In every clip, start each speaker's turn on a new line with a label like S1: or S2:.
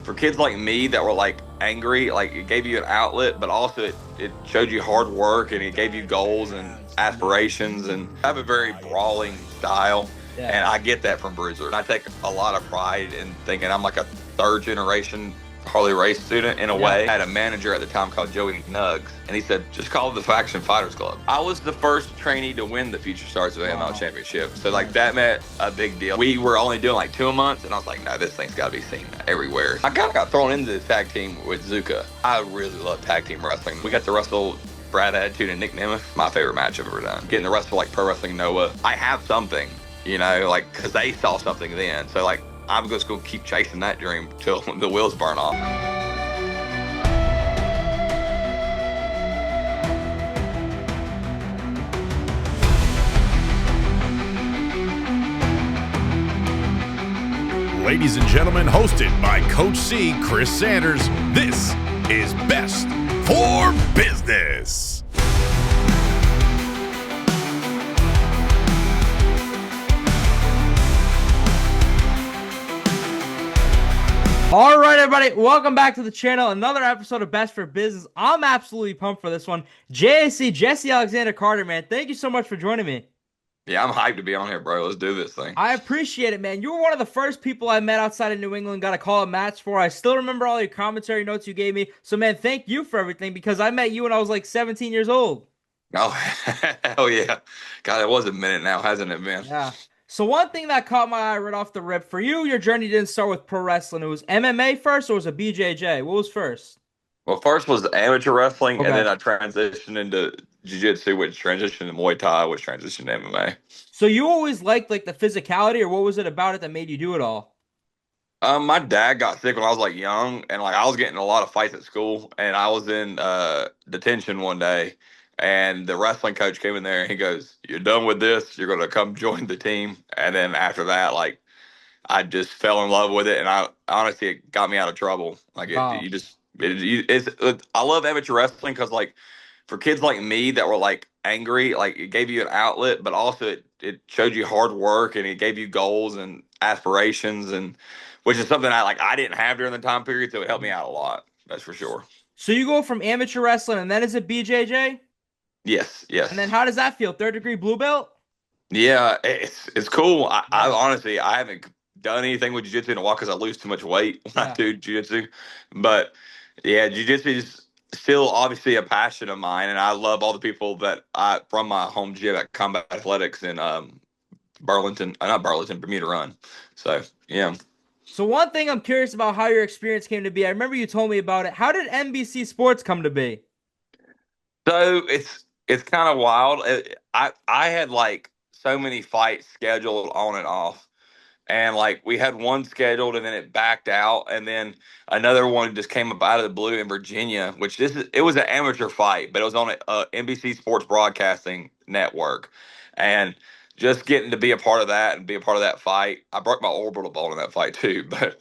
S1: for kids like me that were like angry, like it gave you an outlet, but also it showed you hard work and it gave you goals and aspirations. And I have a very brawling style, and I get that from Bruiser. And I take a lot of pride in thinking I'm like a third generation Harley Race student in a way. I had a manager at the time called Joey Nuggs, and he said, just call it the Faction Fighters Club. I was the first trainee to win the Future Stars of AML Championship. So like that meant a big deal. We were only doing like 2 a month, and I was like, no, this thing's gotta be seen everywhere. I kind of got thrown into the tag team with Zuka. I really love tag team wrestling. We got to wrestle Brad Attitude and Nick Nemeth. My favorite match I've ever done. Getting to wrestle like Pro Wrestling Noah. I have something, you know, like, cause they saw something then. So like, I'm just gonna keep chasing that dream till the wheels burn off.
S2: Ladies and gentlemen, hosted by Coach C, Chris Sanders, this is Best for Business.
S3: All right, everybody, welcome back to the channel. Another episode of Best for Business. I'm absolutely pumped for this one. JAC, Jesse Alexander Carter, man, thank you so much for joining me.
S1: Yeah, I'm hyped to be on here, bro. Let's do this thing.
S3: I appreciate it, man. You were one of the first people I met outside of New England, got a call at match for. I still remember all your commentary notes you gave me. So, man, thank you for everything, because I met you when I was like 17 years old.
S1: Oh, hell yeah. God, it was a minute now, hasn't it been?
S3: Yeah. So one thing that caught my eye right off the rip, for you, your journey didn't start with pro wrestling. It was MMA first, or was it BJJ? What was first?
S1: Well, first was amateur wrestling, and then I transitioned into Jiu-Jitsu, which transitioned to Muay Thai, which transitioned to MMA.
S3: So you always liked like the physicality, or what was it about it that made you do it all?
S1: My dad got sick when I was like young, and like I was getting a lot of fights at school, and I was in detention one day, and the wrestling coach came in there and he goes, "You're done with this. You're going to come join the team." And then after that, like I just fell in love with it, and I honestly, it got me out of trouble. Like I love amateur wrestling because like for kids like me that were like angry, like it gave you an outlet, but also it showed you hard work and it gave you goals and aspirations, and which is something I didn't have during the time period, so it helped me out a lot. That's for sure.
S3: So you go from amateur wrestling, and then is it BJJ?
S1: Yes.
S3: And then how does that feel? Third degree blue belt?
S1: Yeah, it's cool. I honestly, I haven't done anything with jiu-jitsu in a while because I lose too much weight when I do jiu-jitsu. But yeah, jiu-jitsu is still obviously a passion of mine, and I love all the people that from my home gym at Combat Athletics in Bermuda Run. So yeah.
S3: So one thing I'm curious about how your experience came to be. I remember you told me about it. How did NBC Sports come to be?
S1: So it's kind of wild. I had like so many fights scheduled on and off. And like we had one scheduled and then it backed out, and then another one just came up out of the blue in Virginia, which it was an amateur fight, but it was on a NBC Sports Broadcasting Network. And just getting to be a part of that and be a part of that fight, I broke my orbital bone in that fight too. But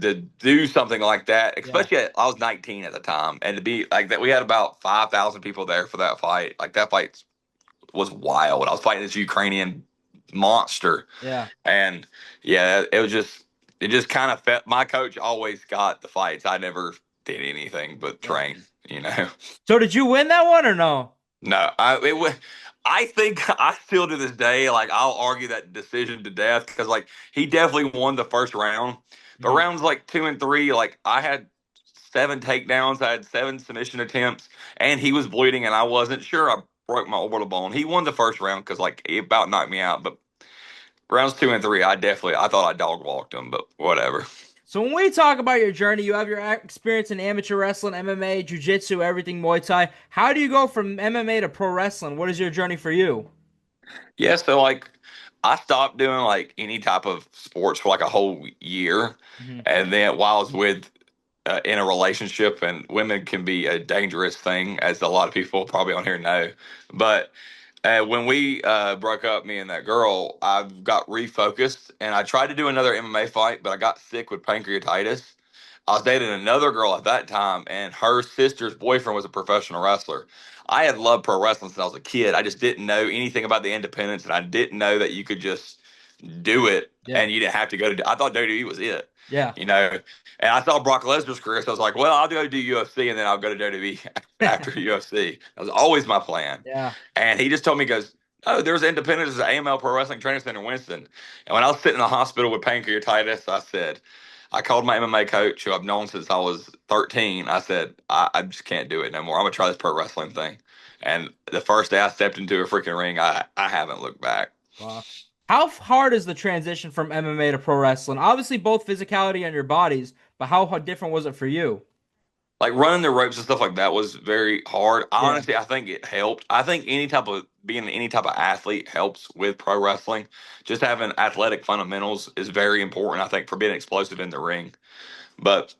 S1: to do something like that, especially I was 19 at the time, and to be like that, we had about 5,000 people there for that fight. Like that fight was wild. I was fighting this Ukrainian monster.
S3: Yeah.
S1: And yeah, it just kind of felt, my coach always got the fights. I never did anything but train, you know.
S3: So did you win that one or no?
S1: No, I think I still to this day, like I'll argue that decision to death, because like he definitely won the first round, but rounds like 2 and 3, like I had 7 takedowns, I had 7 submission attempts, and he was bleeding, and I wasn't sure. I broke my orbital bone. He won the first round because like he about knocked me out, but rounds 2 and 3, I thought I dog walked him, but whatever.
S3: So when we talk about your journey, you have your experience in amateur wrestling, MMA, jiu-jitsu, everything Muay Thai. How do you go from MMA to pro wrestling? What is your journey for you?
S1: Yeah, so like I stopped doing like any type of sports for like a whole year, and then while I was with in a relationship, and women can be a dangerous thing, as a lot of people probably on here know, but when we broke up, me and that girl, I got refocused, and I tried to do another MMA fight, but I got sick with pancreatitis. I was dating another girl at that time, and her sister's boyfriend was a professional wrestler. I had loved pro wrestling since I was a kid. I just didn't know anything about the independents, and I didn't know that you could just do it,
S3: Yeah.
S1: and you didn't have to go to. I thought WWE was it.
S3: Yeah.
S1: You know, and I saw Brock Lesnar's career, so I was like, well, I'll go do UFC, and then I'll go to WWE after UFC. That was always my plan.
S3: Yeah.
S1: And he just told me, he goes, oh, there's independence as AML Pro Wrestling Training Center in Winston. And when I was sitting in the hospital with pancreatitis, I called my MMA coach, who I've known since I was 13. I said, I just can't do it no more. I'm going to try this pro wrestling thing. And the first day I stepped into a freaking ring, I haven't looked back.
S3: Wow. How hard is the transition from MMA to pro wrestling? Obviously, both physicality and your bodies, but how different was it for you?
S1: Like running the ropes and stuff like that was very hard. Honestly, I think it helped. I think any type of athlete helps with pro wrestling. Just having athletic fundamentals is very important, I think, for being explosive in the ring. But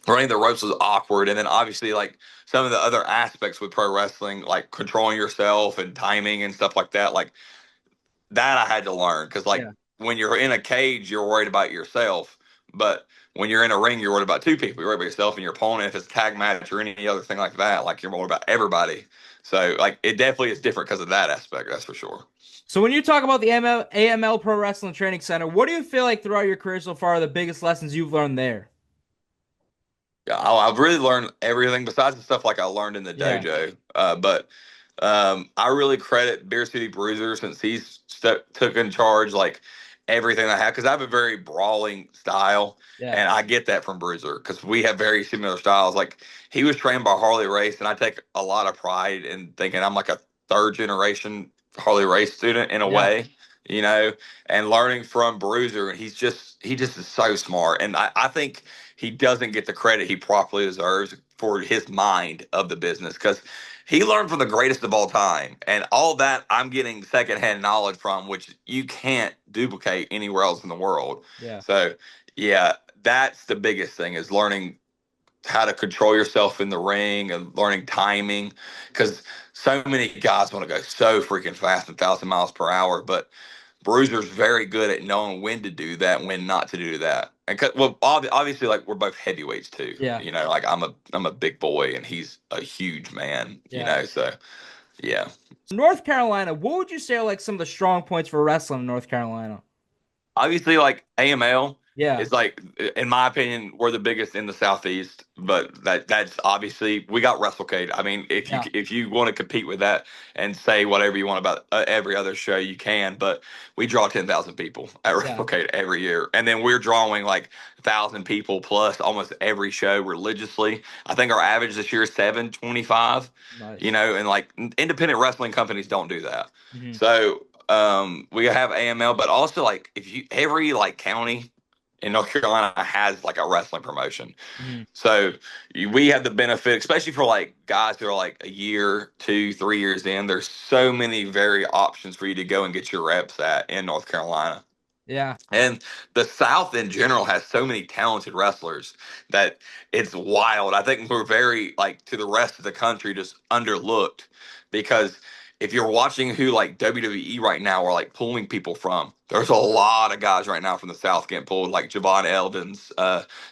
S1: running the ropes was awkward. And then obviously, like, some of the other aspects with pro wrestling, like controlling yourself and timing and stuff like that, like that I had to learn. Because, like, when you're in a cage, you're worried about yourself. But when you're in a ring, you're worried about two people. You're worried about yourself and your opponent. If it's a tag match or any other thing like that, like, you're worried about everybody. So, like, it definitely is different because of that aspect. That's for sure.
S3: So when you talk about the AML Pro Wrestling Training Center, what do you feel like throughout your career so far are the biggest lessons you've learned there?
S1: Yeah, I've really learned everything besides the stuff like I learned in the dojo. But I really credit Beer City Bruiser, since he's took in charge, like, everything I have, because I have a very brawling style, and I get that from Bruiser because we have very similar styles. Like, he was trained by Harley Race, and I take a lot of pride in thinking I'm like a third generation Harley Race student in a way, you know, and learning from Bruiser. And he just is so smart, and I think he doesn't get the credit he properly deserves for his mind of the business, because he learned from the greatest of all time, and all that I'm getting secondhand knowledge from, which you can't duplicate anywhere else in the world. So, yeah, that's the biggest thing, is learning how to control yourself in the ring and learning timing, because so many guys want to go so freaking fast, 1,000 miles per hour, but Bruiser's very good at knowing when to do that and when not to do that. And well, obviously, like, we're both heavyweights too. You know, like, I'm a big boy and he's a huge man. You know, so yeah.
S3: North Carolina, what would you say are like some of the strong points for wrestling in North Carolina?
S1: Obviously, like, AML. It's like, in my opinion, we're the biggest in the Southeast, but that's obviously, we got WrestleCade. I mean, if you want to compete with that and say whatever you want about every other show, you can, but we draw 10,000 people at WrestleCade every year. And then we're drawing like 1,000 people plus almost every show religiously. I think our average this year is 725, you know, and like, independent wrestling companies don't do that. So we have AML, but also, like, every like county in North Carolina has like a wrestling promotion. So we have the benefit, especially for like guys who are like a year, 2, 3 years in, there's so many very options for you to go and get your reps at in North Carolina. And the South in general has so many talented wrestlers that it's wild. I think we're very, like, to the rest of the country, just underlooked, because if you're watching who, like, WWE right now are, like, pulling people from, there's a lot of guys right now from the South getting pulled, like Javon Eldons,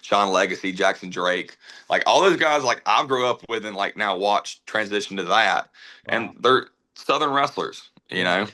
S1: Sean Legacy, Jackson Drake. Like, all those guys, like, I grew up with and, like, now watch transition to that. And they're Southern wrestlers, you know?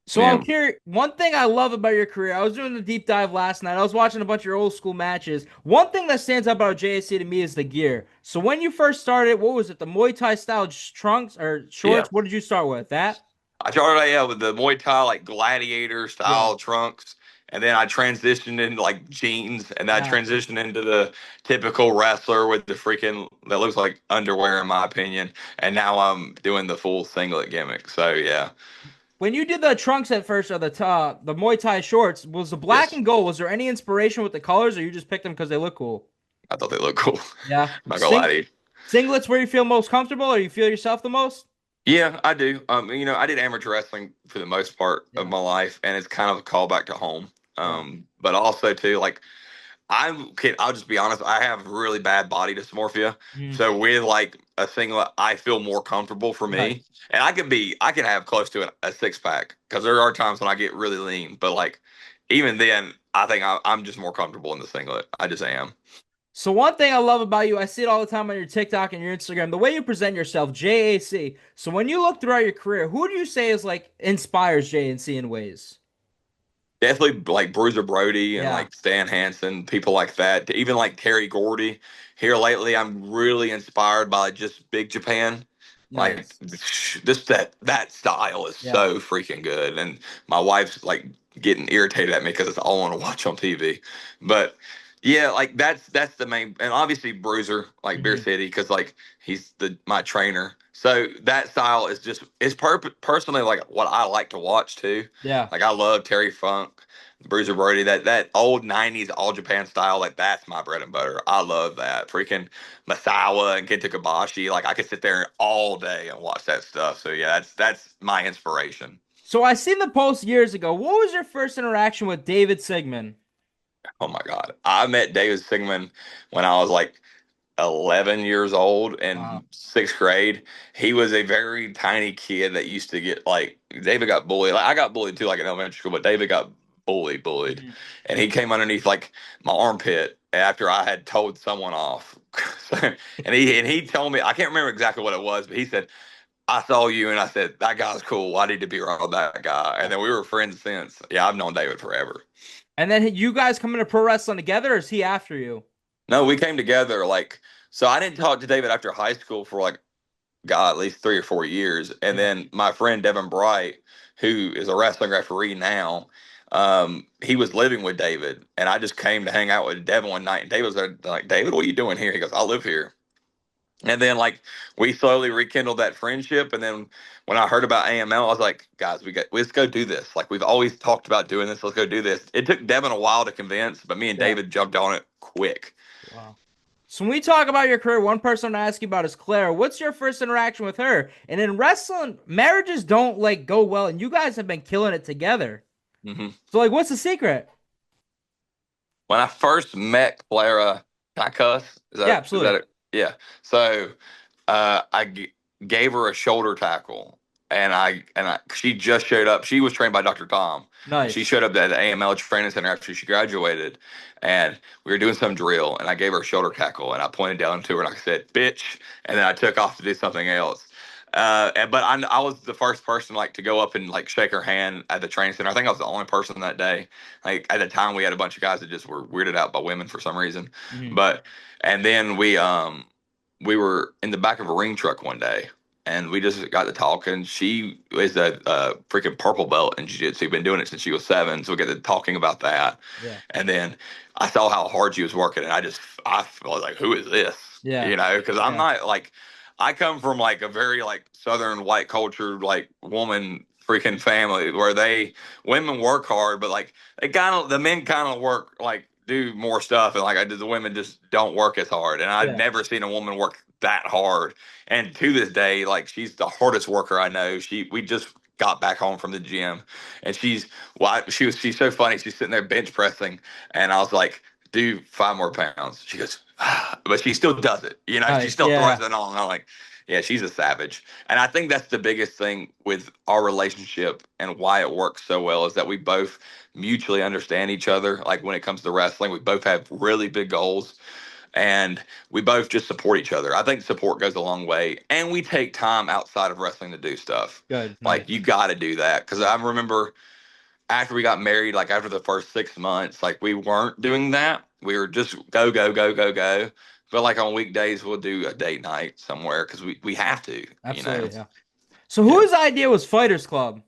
S3: So I'm curious, one thing I love about your career, I was doing the deep dive last night. I was watching a bunch of your old school matches. One thing that stands out about JAC to me is the gear. So when you first started, what was it? The Muay Thai style trunks or shorts? What did you start with? That?
S1: I started with the Muay Thai, like, gladiator style trunks. And then I transitioned into like jeans, and I transitioned into the typical wrestler with the freaking, that looks like underwear in my opinion. And now I'm doing the full singlet gimmick. So yeah.
S3: When you did the trunks at first, or the Muay Thai shorts, was the black and gold, was there any inspiration with the colors, or you just picked them because they look cool?
S1: I thought they looked cool.
S3: Yeah.
S1: I'm not gonna lie to you.
S3: Singlets where you feel most comfortable, or you feel yourself the most?
S1: Yeah, I do. You know, I did amateur wrestling for the most part of my life, and it's kind of a callback to home. But also too, like, I'll just be honest, I have really bad body dysmorphia. So with like a singlet, I feel more comfortable for me. And I can have close to a 6-pack, because there are times when I get really lean. But like, even then, I think I'm just more comfortable in the singlet. I just am.
S3: So one thing I love about you, I see it all the time on your TikTok and your Instagram, the way you present yourself, JAC. So when you look throughout your career, who do you say is like inspires JAC in ways?
S1: Definitely like Bruiser Brody and
S3: Yeah.
S1: like Stan Hansen, people like that. Even like Terry Gordy. Here lately, I'm really inspired by just Big Japan. Like
S3: Nice.
S1: just that style is
S3: Yeah.
S1: so freaking good, and my wife's like getting irritated at me because it's all I want to watch on TV. But yeah, like that's the main, and obviously Bruiser, like Beer
S3: Hmm.
S1: City, because like he's my trainer. So that style is just personally like what I like to watch too.
S3: Yeah.
S1: Like I love Terry Funk, Bruiser Brody, that old '90s All Japan style. Like that's my bread and butter. I love that freaking Masawa and Kenta Kobashi. Like I could sit there all day and watch that stuff. So yeah, that's my inspiration.
S3: So I seen the post years ago. What was your first interaction with David Sigmon?
S1: Oh my God, I met David Sigmon when I was like 11 years old in
S3: Wow.
S1: sixth grade. He was a very tiny kid that used to get like David got bullied. Like I got bullied too, like in elementary school, but David got bullied,
S3: Mhm.
S1: and he came underneath like my armpit after I had told someone off. And he told me, I can't remember exactly what it was, but he said, "I saw you," and I said, "That guy's cool. I need to be around that guy." And then we were friends since. Yeah, I've known David forever.
S3: And then you guys come into pro wrestling together, or is he after you?
S1: No, we came together like so. I didn't talk to David after high school for like God, at least 3 or 4 years. And
S3: Yeah.
S1: then my friend Devin Bright, who is a wrestling referee now, he was living with David, and I just came to hang out with Devin one night. And David was there, like, "David, what are you doing here?" He goes, "I live here." And then like we slowly rekindled that friendship. And then when I heard about AML, I was like, "Guys, let's go do this. Like we've always talked about doing this. Let's go do this." It took Devin a while to convince, but me and
S3: Yeah.
S1: David jumped on it quick.
S3: Wow. So when we talk about your career, one person I ask you about is Clara. What's your first interaction with her? And in wrestling, marriages don't like go well, and you guys have been killing it together.
S1: Hmm.
S3: So like, what's the secret?
S1: When I first met Clara, can I cuss?
S3: Yeah,
S1: Is that
S3: absolutely.
S1: it? Yeah. So gave her a shoulder tackle, and she just showed up. She was trained by Dr. Tom, and she
S3: Nice.
S1: showed up at the AML training center after she graduated, and we were doing some drill, and I gave her a shoulder tackle, and I pointed down to her and I said, "Bitch," and then I took off to do something else. But I was the first person like to go up and like shake her hand at the training center. I think I was the only person that day. Like at the time, we had a bunch of guys that just were weirded out by women for some reason.
S3: Hmm.
S1: But and then we were in the back of a ring truck one day, and we just got to talking. She is a freaking purple belt in jiu-jitsu. Been doing it since she was 7, so we got to talking about that.
S3: Yeah.
S1: And then I saw how hard she was working, and I was like, "Who is this?"
S3: Yeah.
S1: You know, because I'm
S3: Yeah.
S1: not like I come from like a very like Southern white culture like woman freaking family where women work hard, but like the men kind of work like do more stuff, and like the women just don't work as hard. And I've
S3: Yeah.
S1: never seen a woman work that hard. And to this day, like she's the hardest worker I know. We just got back home from the gym, and she's so funny. She's sitting there bench pressing, and I was like, "Do 5 more pounds." She goes, "Ah," but she still does it. You know, she
S3: Nice.
S1: still throws
S3: Yeah.
S1: it on. And I'm like, yeah, she's a savage. And I think that's the biggest thing with our relationship and why it works so well is that we both mutually understand each other. Like when it comes to wrestling, we both have really big goals, and we both just support each other. I think support goes a long way, and we take time outside of wrestling to do stuff.
S3: Good.
S1: Like
S3: Nice.
S1: you got to do that because I remember after we got married, like after the first 6 months, like we weren't doing that. We were just go, go, go, go, go. But like on weekdays, we'll do a date night somewhere because we have to, you know.
S3: Absolutely. Yeah. So
S1: Yeah.
S3: whose idea was Fighters Club?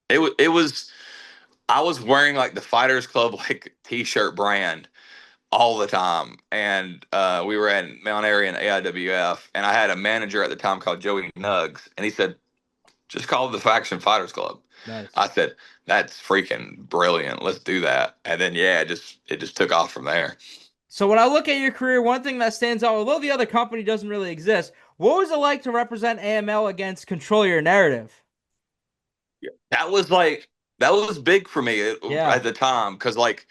S1: It was I was wearing like the Fighters Club like t-shirt brand all the time. And we were at Mount Airy and AIWF, and I had a manager at the time called Joey Nuggs, and he said, "Just call it the Faction Fighters Club."
S3: Nice.
S1: I said, "That's freaking brilliant. Let's do that." And then yeah, it just took off from there.
S3: So when I look at your career, one thing that stands out, although the other company doesn't really exist, what was it like to represent AML against Control Your Narrative?
S1: That was big for me
S3: Yeah.
S1: at the time because like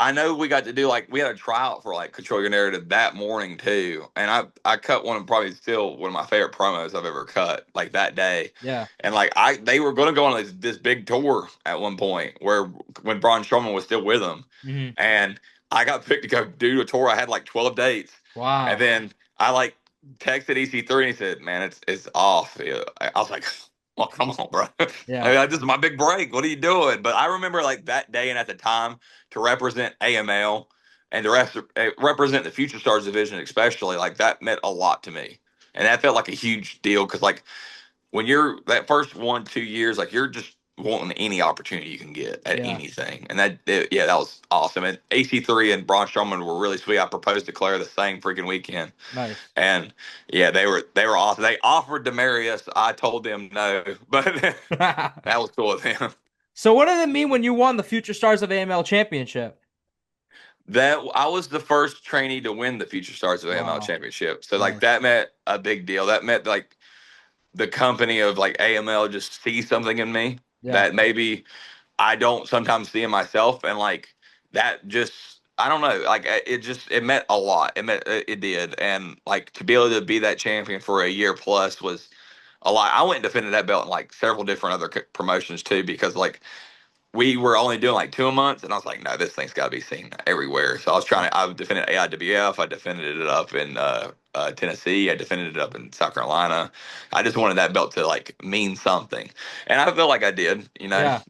S1: I know we got to do like we had a tryout for like Control Your Narrative that morning too, and I cut one of probably still one of my favorite promos I've ever cut like that day.
S3: Yeah.
S1: And like they were going to go on this big tour at one point where when Braun Strowman was still with them,
S3: Hmm.
S1: and I got picked to go do a tour. I had like 12 dates, and
S3: Wow.
S1: then I like texted EC3 and he said, "Man, it's off." I was like, Well, come on, bro.
S3: Yeah.
S1: I mean, this is my big break. What are you doing? But I remember like that day and at the time to represent AML and to represent the Future Stars division, especially, like that meant a lot to me. And that felt like a huge deal because like when you're that first 1-2 years, like you're just wanting any opportunity you can get at
S3: Yeah.
S1: anything. And yeah, that was awesome. And AC3 and Braun Strowman were really sweet. I proposed to Claire the same freaking weekend.
S3: Nice.
S1: And yeah, they were awesome. They offered to marry us. I told them no, but that was cool with them.
S3: So what did it mean when you won the Future Stars of AML championship?
S1: That I was the first trainee to win the Future Stars of AML
S3: Wow.
S1: championship. So like
S3: Nice.
S1: that meant a big deal. That meant like the company of like AML just see something in me that maybe I don't sometimes see in myself. And like that just, I don't know, like it meant a lot. It did. And like to be able to be that champion for a year plus was a lot. I went and defended that belt in like several different other promotions too, because like we were only doing like 2 a month, and I was like, no, this thing's got to be seen everywhere. So I defended AIWF, I defended it up in Tennessee, I defended it up in South Carolina. I just wanted that belt to like mean something, and I feel like I did.
S3: Yeah.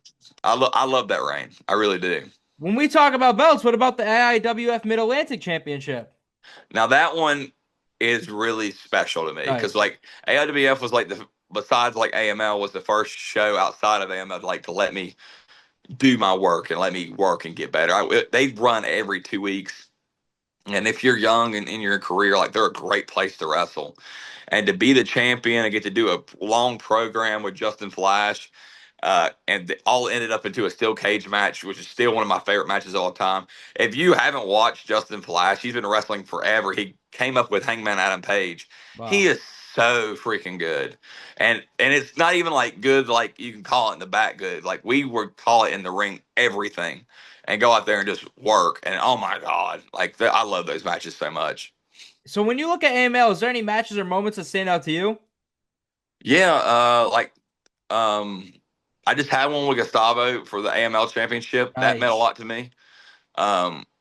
S1: I love that reign, I really do.
S3: When we talk about belts, what about the AIWF Mid Atlantic Championship?
S1: Now that one is really special to me because
S3: Nice.
S1: like AIWF was like besides like AML was the first show outside of AML like to let me do my work and let me work and get better. They run every 2 weeks. And if you're young and in your career, like they're a great place to wrestle. And to be the champion and get to do a long program with Justin Flash, and all ended up into a steel cage match, which is still one of my favorite matches of all time. If you haven't watched Justin Flash, he's been wrestling forever. He came up with Hangman Adam Page.
S3: Wow.
S1: He is so freaking good, and it's not even like good like you can call it in the back good. Like we would call it in the ring everything, and go out there and just work. And oh my god, like I love those matches so much.
S3: So when you look at AML, is there any matches or moments that stand out to you?
S1: Yeah, I just had one with Gustavo for the AML championship.
S3: Nice.
S1: That meant a lot to me.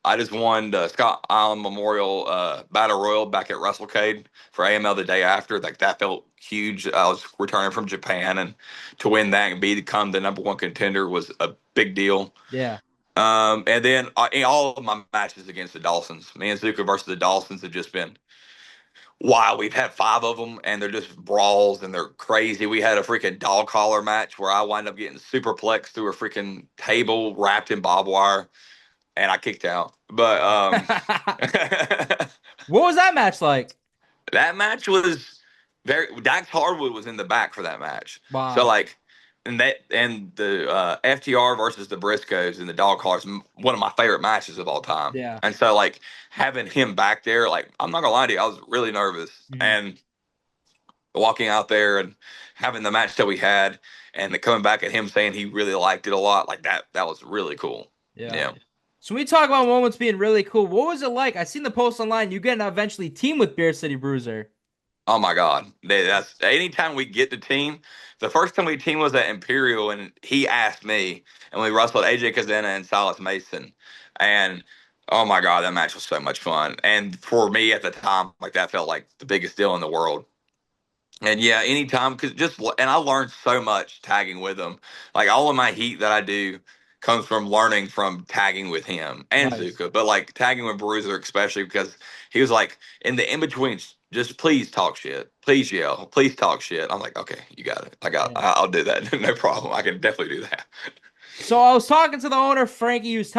S1: I just won the Scott Island Memorial Battle Royal back at WrestleCade for AML the day after. Like that felt huge. I was returning from Japan, and to win that and become the #1 contender was a big deal.
S3: Yeah.
S1: And then in all of my matches against the Dawsons, me and Zuka versus the Dawsons have just been wild. We've had 5 of them, and they're just brawls, and they're crazy. We had a freaking dog collar match where I wind up getting superplexed through a freaking table wrapped in barbed wire, and I kicked out. But
S3: what was that match like?
S1: That match was Dax Hardwood was in the back for that match.
S3: Wow.
S1: So like, and the FTR versus the Briscoes and the dog collars, one of my favorite matches of all time.
S3: Yeah.
S1: And so like having him back there, like I'm not gonna lie to you, I was really nervous. Mm-hmm. And walking out there and having the match that we had, and coming back at him saying he really liked it a lot, like that was really cool. Yeah.
S3: So we talk about moments being really cool. What was it like? I seen the post online. You getting to eventually team with Beer City Bruiser.
S1: Oh my God. That's anytime we get to team. The first time we teamed was at Imperial, and he asked me, and we wrestled AJ Kazena and Silas Mason. And oh my God, that match was so much fun. And for me at the time, like that felt like the biggest deal in the world. And yeah, anytime, and I learned so much tagging with him. Like all of my heat that I do comes from learning from tagging with him and nice. Zuka, but like tagging with Bruiser, especially because he was like in the in-betweens, just please talk shit, please yell, please talk shit. I'm like, okay, you got it. I'll do that. No problem. I can definitely do that.
S3: So I was talking to the owner, Frankie. I was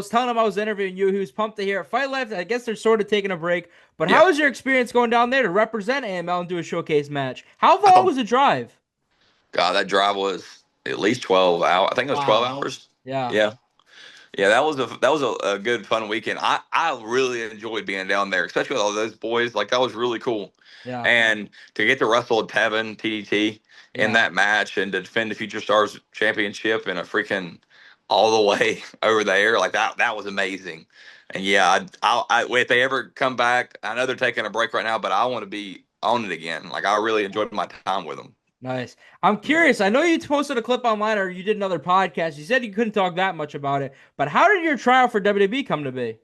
S3: telling him I was interviewing you. He was pumped to hear Fight Life. I guess they're sort of taking a break. But how was your experience going down there to represent AML and do a showcase match? How long was the drive?
S1: God, that drive was at least 12 hours. I think it was 12 hours.
S3: Yeah.
S1: That was a good fun weekend. I really enjoyed being down there, especially with all those boys. Like that was really cool.
S3: Yeah.
S1: And to get to wrestle Tevin TDT in that match and to defend the Future Stars Championship in a freaking all the way over there, like that was amazing. And yeah, if they ever come back, I know they're taking a break right now, but I want to be on it again. Like I really enjoyed my time with them.
S3: Nice. I'm curious. I know you posted a clip online or you did another podcast. You said you couldn't talk that much about it, but how did your trial for WWE come to be?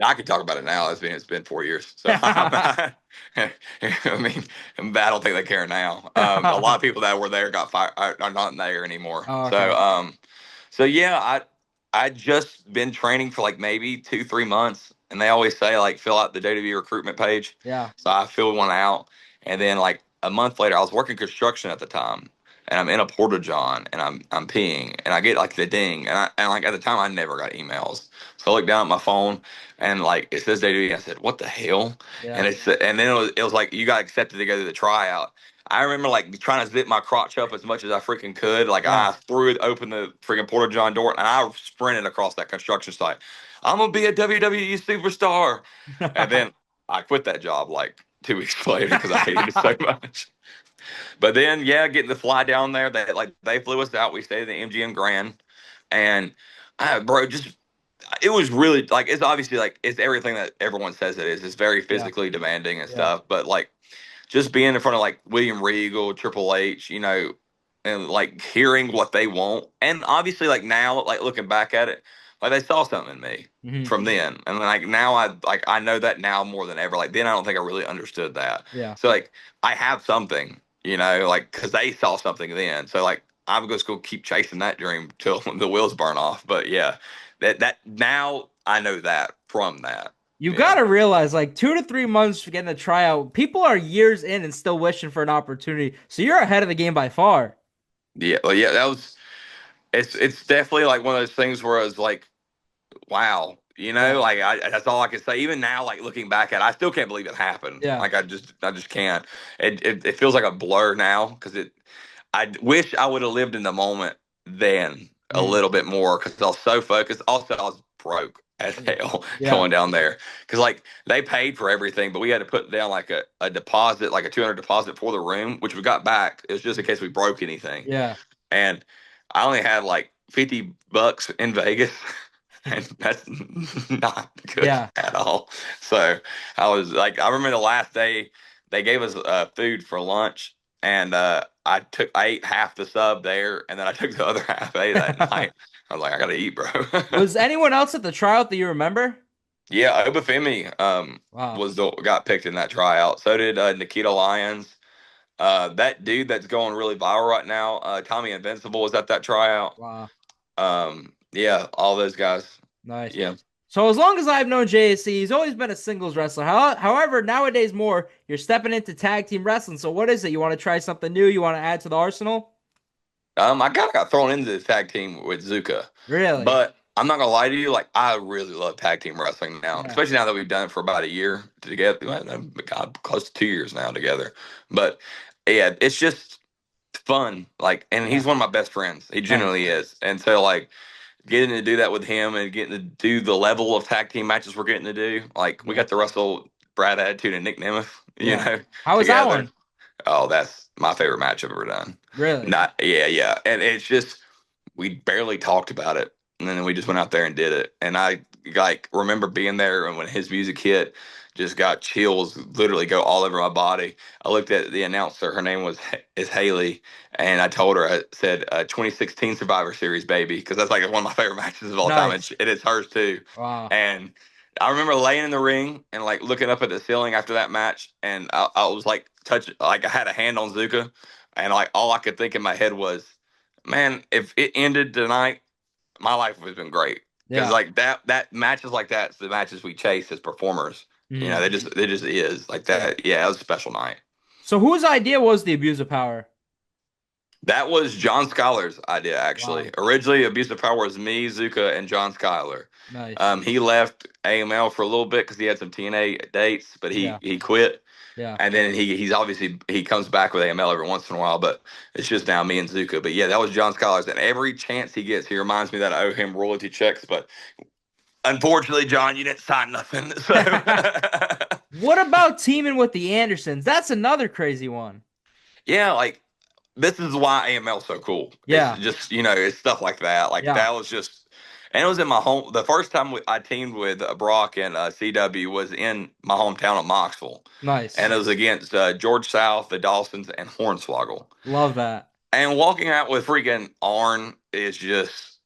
S1: I can talk about it now. It's been 4 years, so I mean, I don't think they care now. A lot of people that were there got fired, are not there anymore.
S3: Oh, okay.
S1: So yeah, I just been training for like maybe 2-3 months, and they always say like fill out the WWE recruitment page.
S3: Yeah.
S1: So I filled one out, and then like a month later, I was working construction at the time, and I'm in a porta john, and I'm peeing, and I get like the ding, and like at the time I never got emails, so I look down at my phone, and like it says WWE. I said, "What the hell?"
S3: Yeah.
S1: And then it was like you got accepted to go to the tryout. I remember like trying to zip my crotch up as much as I freaking could. Like
S3: Yeah.
S1: I threw it open the freaking porta john door, and I sprinted across that construction site. I'm gonna be a WWE superstar, and then I quit that job like 2 weeks later because I hated it so much. But then, yeah, getting to fly down there, they flew us out. We stayed at the MGM Grand, and bro, just it was really like it's obviously like it's everything that everyone says it is. It's very physically demanding and stuff, but like just being in front of like William Regal, Triple H, and like hearing what they want, and obviously like now, like looking back at it, like they saw something in me from then, and like now I know that now more than ever. Like then I don't think I really understood that.
S3: Yeah.
S1: So like I have something, like because they saw something then. So like I'm just gonna keep chasing that dream till the wheels burn off. But yeah, that now I know that from that.
S3: You got to realize, like 2 to 3 months for getting a tryout, people are years in and still wishing for an opportunity. So you're ahead of the game by far.
S1: Yeah, well, yeah, it's definitely like one of those things where I was like, wow, like that's all I can say. Even now, like looking back at it, I still can't believe it happened.
S3: Yeah.
S1: Like I just can't. It feels like a blur now because I wish I would have lived in the moment then a little bit more because I was so focused. Also, I was broke as hell going down there because like they paid for everything, but we had to put down like a deposit, like a 200 deposit for the room, which we got back. It was just in case we broke anything.
S3: Yeah.
S1: And I only had like $50 in Vegas. And that's not good at all. So I was like, I remember the last day they gave us food for lunch, and I ate half the sub there, and then I took the other half that night. I was like, I gotta eat, bro.
S3: Was anyone else at the tryout that you remember?
S1: Yeah, Obafemi got picked in that tryout. So did Nikita Lyons. That dude that's going really viral right now, Tommy Invincible, was at that tryout.
S3: Wow.
S1: Yeah, all those guys.
S3: Nice.
S1: Yeah.
S3: So as long as I've known JSC, he's always been a singles wrestler. However, nowadays more, you're stepping into tag team wrestling. So what is it? You want to try something new? You want to add to the arsenal?
S1: I kind of got thrown into the tag team with Zuka.
S3: Really?
S1: But I'm not gonna lie to you, like I really love tag team wrestling now, especially now that we've done it for about a year together. God, close to 2 years now together. But yeah, it's just fun. Like, and he's one of my best friends. He genuinely is. And so like getting to do that with him and getting to do the level of tag team matches we're getting to do, like we got to wrestle Brad Attitude and Nick Nemeth. You know,
S3: how was that one?
S1: Oh, that's my favorite match I've ever done.
S3: Really?
S1: Yeah. And it's just we barely talked about it. And then we just went out there and did it. And I like remember being there and when his music hit, just got chills literally go all over my body. I looked at the announcer, her name is Haley, and I told her, I said 2016 Survivor Series, baby, because that's like one of my favorite matches of all time. And it is hers too.
S3: Wow.
S1: And I remember laying in the ring and like looking up at the ceiling after that match, and I was like touching, like I had a hand on Zuka, and like all I could think in my head was, man, if it ended tonight, my life would have been great. Because like that matches like that's the matches we chase as performers. They just is like that. Yeah, it was a special night.
S3: So whose idea was the Abuse of Power?
S1: That was John Schuyler's idea, actually. Wow. Originally, Abuse of Power was me, Zuka, and John Schuyler.
S3: Nice.
S1: He left AML for a little bit because he had some TNA dates, but he quit.
S3: Yeah.
S1: And then he comes back with AML every once in a while, but it's just now me and Zuka. But yeah, that was John Schuyler's. And every chance he gets, he reminds me that I owe him royalty checks. But unfortunately, John, you didn't sign nothing. So.
S3: What about teaming with the Andersons? That's another crazy one.
S1: Yeah, like this is why AML's so cool.
S3: Yeah.
S1: It's just, it's stuff like that. Like that was just. And it was in my home. The first time I teamed with Brock and CW was in my hometown of Moxville.
S3: Nice.
S1: And it was against George South, the Dawsons, and Hornswoggle.
S3: Love that.
S1: And walking out with freaking Arn is just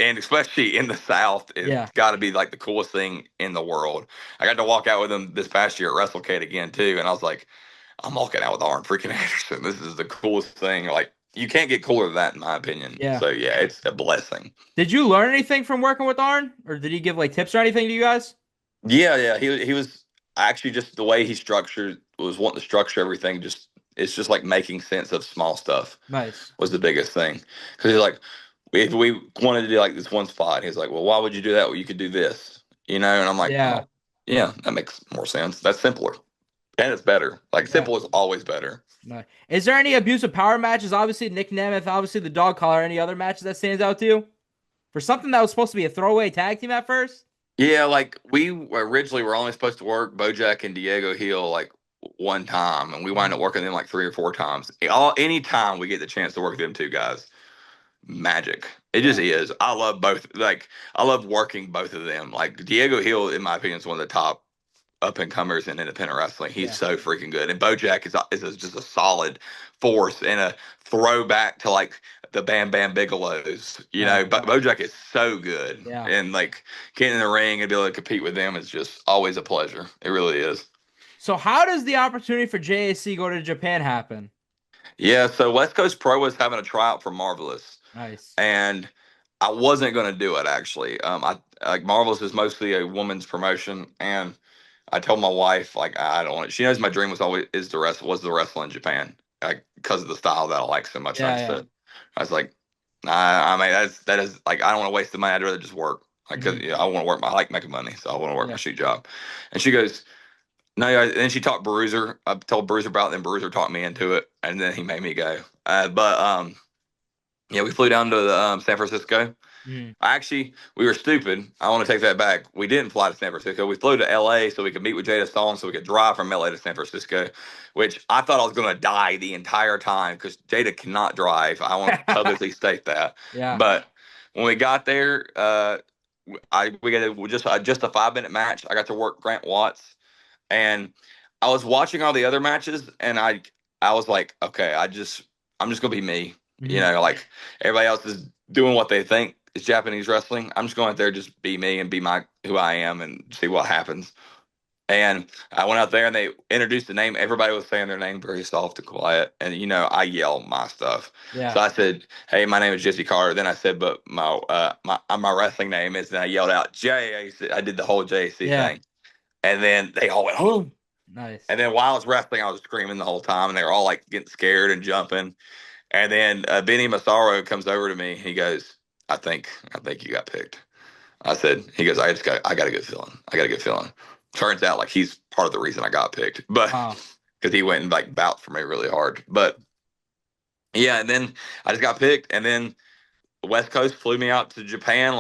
S1: And especially in the South, it's got to be like the coolest thing in the world. I got to walk out with him this past year at WrestleCade again too, and I was like, I'm walking out with Arn freaking Anderson. This is the coolest thing. Like, you can't get cooler than that, in my opinion.
S3: Yeah.
S1: So yeah, it's a blessing.
S3: Did you learn anything from working with Arn, or did he give like tips or anything to you guys?
S1: Yeah. He was actually just the way he structured was wanting to structure everything. It's just like making sense of small stuff.
S3: Nice
S1: was the biggest thing because he's like, if we wanted to do like this one spot, he's like, well, why would you do that? Well, you could do this, And I'm like,
S3: yeah,
S1: oh, yeah, that makes more sense. That's simpler. And it's better. Like, simple is always better.
S3: Nice. Is there any abuse of power matches? Obviously, Nick Nemeth, obviously the dog collar. Any other matches that stands out to you? For something that was supposed to be a throwaway tag team at first?
S1: Yeah, like, we originally were only supposed to work Bojack and Diego Hill, like, one time, and we wound up working them, like, 3 or 4 times. Any time we get the chance to work with them 2 guys, magic. It just is. I love both. Like, I love working both of them. Like, Diego Hill, in my opinion, is one of the top up and comers in independent wrestling. He's so freaking good. And Bojack is just a solid force and a throwback to like the Bam Bam Bigelows. But Bojack is so good.
S3: Yeah.
S1: And like getting in the ring and be able to compete with them is just always a pleasure. It really is.
S3: So how does the opportunity for JAC go to Japan happen?
S1: Yeah, so West Coast Pro was having a tryout for Marvelous.
S3: Nice.
S1: And I wasn't going to do it actually. I like Marvelous is mostly a woman's promotion, and I told my wife, like, I don't want it. She knows my dream was the wrestle in Japan, because of the style that I like so much. I was like, nah, I mean, that is like, I don't want to waste the money. I'd rather just work. Like, cause I want to work. I like making money, so I want to work my shoot job. And she goes, no. And then she talked Bruiser. I told Bruiser about it, and Bruiser talked me into it, and then he made me go. Yeah, we flew down to San Francisco. Actually, we were stupid. I want to take that back. We didn't fly to San Francisco. We flew to L.A. so we could meet with Jada Stone so we could drive from L.A. to San Francisco, which I thought I was going to die the entire time because Jada cannot drive. I want to publicly state that.
S3: Yeah.
S1: But when we got there, we got just a 5-minute match. I got to work Grant Watts, and I was watching all the other matches, and I was like, okay, I'm just going to be me. Like everybody else is doing what they think is Japanese wrestling. I'm just going out there, just be me and be who I am and see what happens. And I went out there and they introduced the name. Everybody was saying their name very soft and quiet. And, I yell my stuff.
S3: Yeah.
S1: So I said, hey, my name is Jesse Carter. Then I said, but my wrestling name is, then I yelled out JAC. I did the whole JAC thing. And then they all went, oh.
S3: Nice.
S1: And then while I was wrestling, I was screaming the whole time. And they were all like getting scared and jumping. And then Benny Massaro comes over to me. He goes, I think you got picked. He goes, I got a good feeling. I got a good feeling. Turns out like he's part of the reason I got picked, but because he went and like vouched for me really hard. But yeah, and then I just got picked, and then the West Coast flew me out to Japan.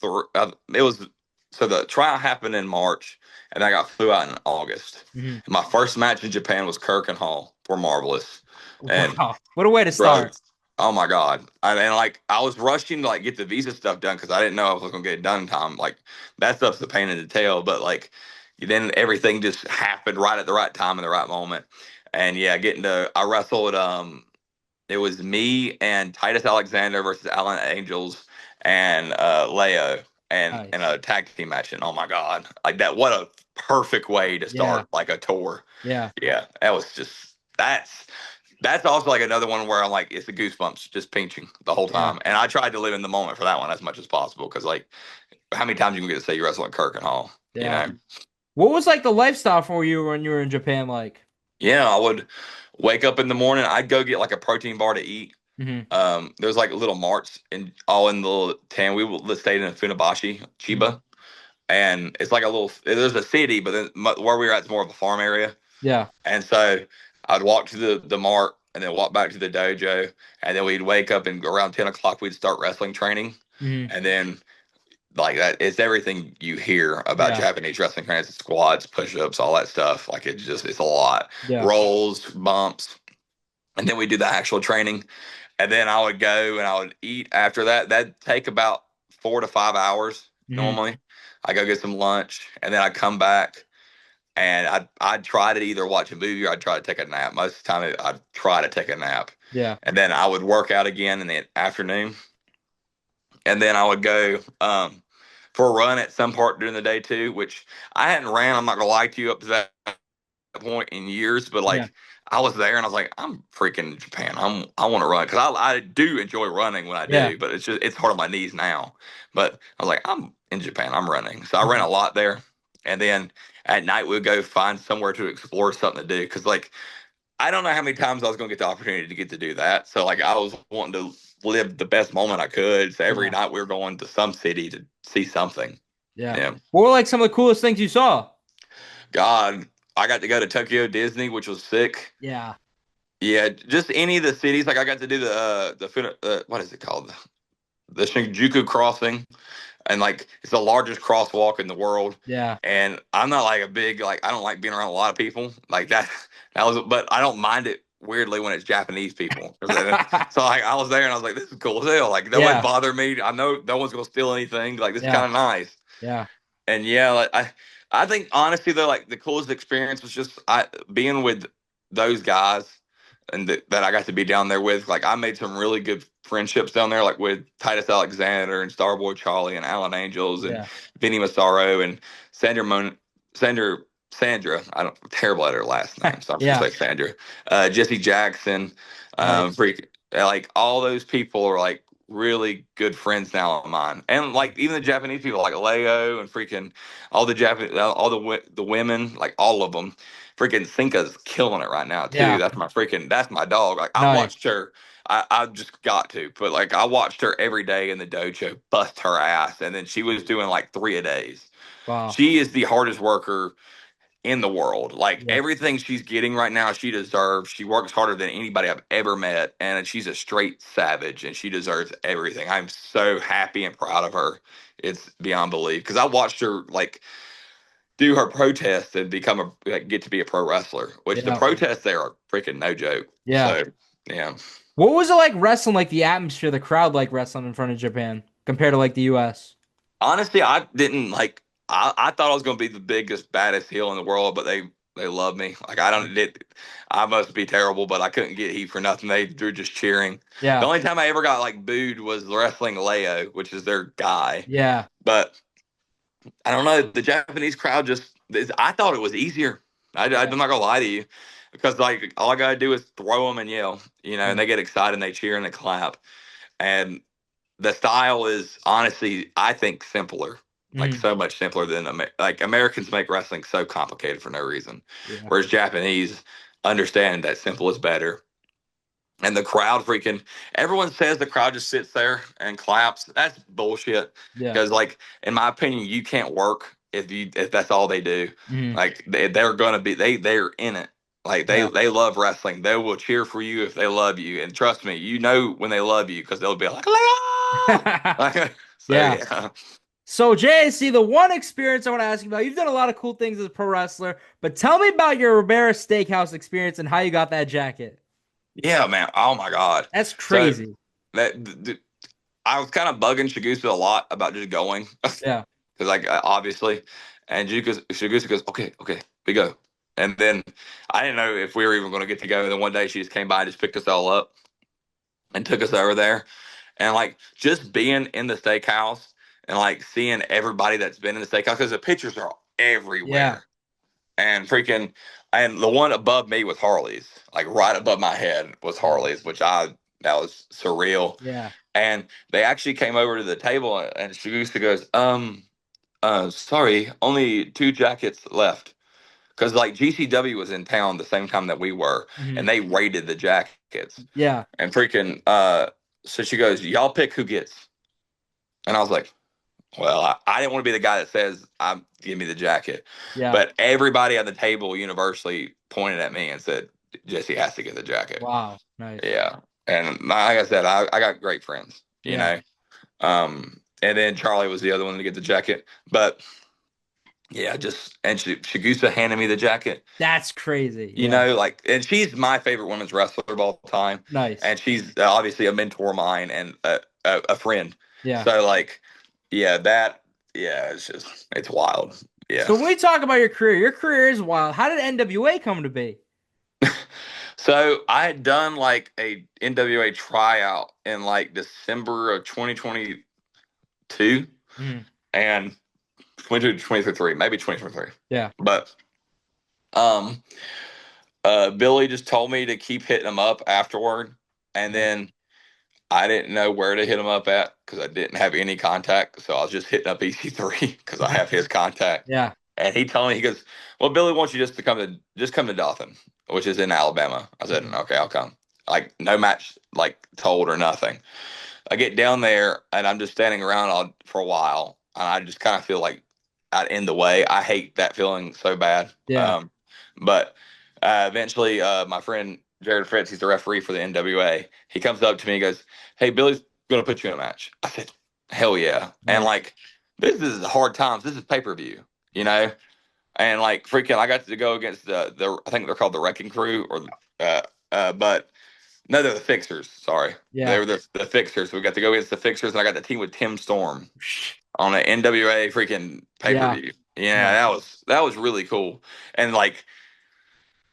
S1: So the trial happened in March, and I got flew out in August. My first match in Japan was Kirk and Hall for Marvelous. And
S3: wow, what a way to start!
S1: Oh my God! I was rushing to like get the visa stuff done because I didn't know I was going to get it done in time. Like that stuff's the pain in the tail, but like then everything just happened right at the right time in the right moment. And yeah, I wrestled. It was me and Titus Alexander versus Alan Angels and Leo and a tag team match. And oh my God, like that! What a perfect way to start like a tour.
S3: Yeah,
S1: that was just That's also like another one where I'm like, it's the goosebumps just pinching the whole time. And I tried to live in the moment for that one as much as possible because, like, how many times you can get to say you wrestle at Kirk and Hall?
S3: Yeah. What was like the lifestyle for you when you were in Japan like?
S1: Yeah, I would wake up in the morning. I'd go get like a protein bar to eat. There's like little marts in the little town. We stayed in Funabashi, Chiba. And it's like there's a city, but then where we were at is more of a farm area. Yeah. And so I'd walk to the mart and then walk back to the dojo, and then we'd wake up and around 10 o'clock we'd start wrestling training. And then like that, it's everything you hear about Japanese wrestling training, squats, push-ups, all that stuff. Like it's a lot. Rolls, bumps. And then we do the actual training. And then I would go and I would eat after that. That'd take about 4 to 5 hours normally. I go get some lunch, and then I come back. And I'd try to either watch a movie or I'd try to take a nap. Most of the time, I'd try to take a nap. Yeah. And then I would work out again in the afternoon. and then I would go for a run at some part during the day too, which I hadn't ran. I'm not gonna lie to you up to that point in years, but like I was there and I was like, I'm freaking Japan. I want to run because I do enjoy running when I do, but it's hard on my knees now. But I was like, I'm in Japan. I'm running, so I ran a lot there, and then at night we'd go find somewhere to explore something to do because like I don't know how many times I was going to get the opportunity to get to do that. So like I was wanting to live the best moment I could. So every night we were going to some city to see something.
S3: Yeah. What were like some of the coolest things you saw?
S1: God, I got to go to Tokyo Disney, which was sick.
S3: Yeah.
S1: Yeah, just any of the cities. Like I got to do the what is it called? The Shinjuku crossing, and like it's the largest crosswalk in the world.
S3: Yeah.
S1: And I'm not like a big like I don't like being around a lot of people like that. But I don't mind it weirdly when it's Japanese people. So like I was there and I was like, this is cool as hell. Like nobody bothered me. I know no one's gonna steal anything. Like this is kind of nice.
S3: Yeah.
S1: And yeah, like I think honestly though, like the coolest experience was just being with those guys and that I got to be down there with. Like I made some really good friendships down there, like with Titus Alexander and Starboy Charlie and Alan Angels and Vinny Massaro and Sandra. I'm terrible at her last name, so I'm just like Sandra. Jesse Jackson, like all those people are like really good friends now of mine, and like even the Japanese people like Leo and freaking all the women, like all of them. Freaking Cinca's killing it right now too. That's my dog. Like I watched her. I just got to, but like I watched her every day in the dojo bust her ass, and then she was doing like 3 a days.
S3: Wow.
S1: She is the hardest worker in the world. Like everything she's getting right now, she deserves. She works harder than anybody I've ever met, and she's a straight savage, and she deserves everything. I'm so happy and proud of her. It's beyond belief because I watched her like do her protest and get to be a pro wrestler, which the protests there are freaking no joke.
S3: Yeah.
S1: So, yeah.
S3: What was it like wrestling, like the atmosphere, the crowd like wrestling in front of Japan compared to like the US?
S1: Honestly, I didn't like I thought I was gonna be the biggest, baddest heel in the world, but they love me. Like I must be terrible, but I couldn't get heat for nothing. They were just cheering.
S3: Yeah.
S1: The only time I ever got like booed was wrestling Leo, which is their guy.
S3: Yeah.
S1: But I don't know. The Japanese crowd I thought it was easier. I'm not gonna lie to you, because like all I gotta do is throw them and yell, and they get excited and they cheer and they clap. And the style is honestly, I think, simpler, like so much simpler than like Americans make wrestling so complicated for no reason, whereas Japanese understand that simple is better. And the crowd everyone says the crowd just sits there and claps. That's bullshit. Because like, in my opinion, you can't work if that's all they do. Like they're going to be, they're in it. Like they love wrestling. They will cheer for you if they love you. And trust me, when they love you, because they'll be like,
S3: So JAC, the one experience I want to ask you about, you've done a lot of cool things as a pro wrestler, but tell me about your Ribera Steakhouse experience and how you got that jacket.
S1: Yeah, man. Oh my God.
S3: That's crazy.
S1: So, I was kind of bugging Shigusa a lot about just going.
S3: Yeah.
S1: Because like obviously, and Shigusa goes, okay, we go. And then I didn't know if we were even going to get to go. And then one day she just came by and just picked us all up and took us over there. And like just being in the steakhouse and like seeing everybody that's been in the steakhouse, because the pictures are everywhere.
S3: Yeah.
S1: And the one above me was Harley's, like right above my head was Harley's, that was surreal.
S3: Yeah.
S1: And they actually came over to the table and Shigusa goes, sorry, only 2 jackets left. Because like GCW was in town the same time that we were, and they rated the jackets.
S3: Yeah.
S1: And so she goes, y'all pick who gets. And I was like, well, I didn't want to be the guy that says, give me the jacket.
S3: Yeah.
S1: But everybody at the table universally pointed at me and said, Jesse has to get the jacket.
S3: Wow. Nice.
S1: Yeah. And like I said, I got great friends, you know. And then Charlie was the other one to get the jacket. But yeah, and Shigusa handed me the jacket.
S3: That's crazy.
S1: You know, like, and she's my favorite women's wrestler of all time.
S3: Nice.
S1: And she's obviously a mentor of mine and a friend.
S3: Yeah.
S1: So like, it's wild. Yeah.
S3: So when we talk about your career is wild. How did NWA come to be?
S1: So I had done like a NWA tryout in like December of 2020. 22 and 22 to 23, maybe 23.
S3: Yeah.
S1: But Billy just told me to keep hitting him up afterward. And then I didn't know where to hit him up at because I didn't have any contact. So I was just hitting up EC3 because I have his contact.
S3: Yeah.
S1: And he told me, he goes, well, Billy wants you just to come to Dothan, which is in Alabama. I said, okay, I'll come. Like, no match, like, told or nothing. I get down there, and I'm just standing around for a while, and I just kind of feel like I'm in the way. I hate that feeling so bad.
S3: Yeah.
S1: But eventually, my friend Jared Fritz, he's the referee for the NWA. He comes up to me and goes, hey, Billy's going to put you in a match. I said, hell yeah. And, like, this is hard times. This is pay-per-view, you know? And, like, freaking, I got to go against the I think they're called the Wrecking Crew, but no, they're the Fixers. Sorry.
S3: Yeah.
S1: They were the Fixers. So we got to go against the Fixers, and I got the team with Tim Storm on an NWA freaking pay-per-view. Yeah, that was really cool. And, like,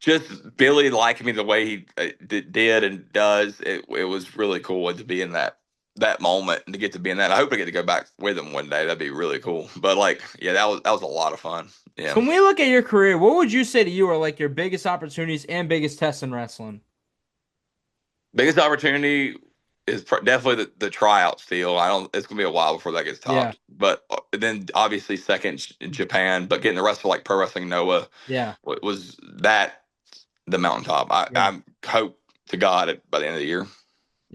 S1: just Billy liking me the way he did and does, it was really cool to be in that moment and to get to be in that. I hope I get to go back with him one day. That'd be really cool. But, like, yeah, that was a lot of fun. Yeah.
S3: When we look at your career, what would you say to you are like your biggest opportunities and biggest tests in wrestling?
S1: Biggest opportunity is definitely the tryout deal. It's gonna be a while before that gets topped.
S3: Yeah.
S1: But then obviously second in Japan, but getting the wrestle like Pro Wrestling Noah.
S3: Yeah.
S1: Was that the mountaintop? I hope to God by the end of the year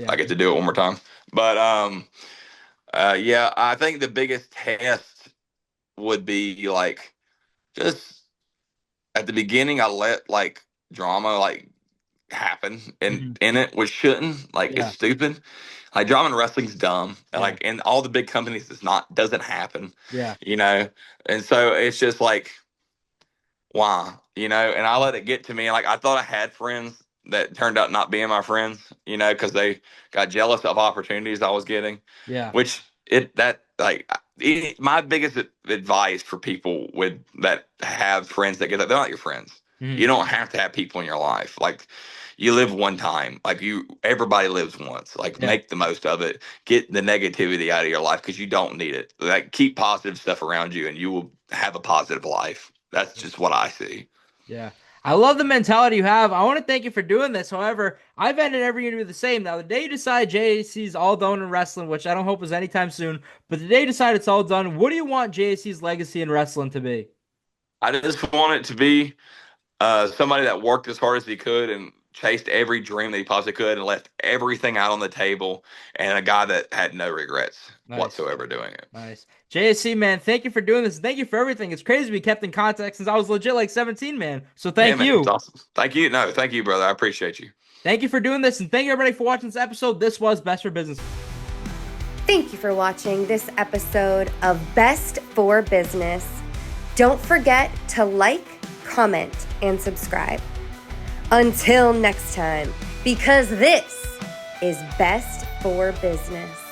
S1: I get to do it one more time. But I think the biggest test would be like just at the beginning I let like drama like happen in it, which shouldn't. Like it's stupid. Like drama in wrestling's dumb. And like in all the big companies doesn't happen.
S3: Yeah.
S1: You know? And so it's just like why? You know, and I let it get to me. Like I thought I had friends that turned out not being my friends, you know, because they got jealous of opportunities I was getting.
S3: Yeah.
S1: Which my biggest advice for people that have friends that get that, they're not your friends. You don't have to have people in your life. Like you live one time. Like everybody lives once. Like make the most of it. Get the negativity out of your life because you don't need it. Like keep positive stuff around you and you will have a positive life. That's just what I see.
S3: Yeah. I love the mentality you have. I want to thank you for doing this. However, I've ended every interview the same. Now, the day you decide JAC's all done in wrestling, which I don't hope is anytime soon, but the day you decide it's all done, what do you want JAC's legacy in wrestling to be?
S1: I just want it to be somebody that worked as hard as he could and chased every dream that he possibly could and left everything out on the table, and a guy that had no regrets whatsoever doing it.
S3: Nice. JAC, man, thank you for doing this. Thank you for everything. It's crazy to be kept in contact since I was legit like 17, man. So thank you.
S1: It's awesome. Thank you. No, thank you, brother. I appreciate you.
S3: Thank you for doing this, and thank you, everybody, for watching this episode. This was Best for Business.
S4: Thank you for watching this episode of Best for Business. Don't forget to like, comment, and subscribe. Until next time, because this is Best for Business.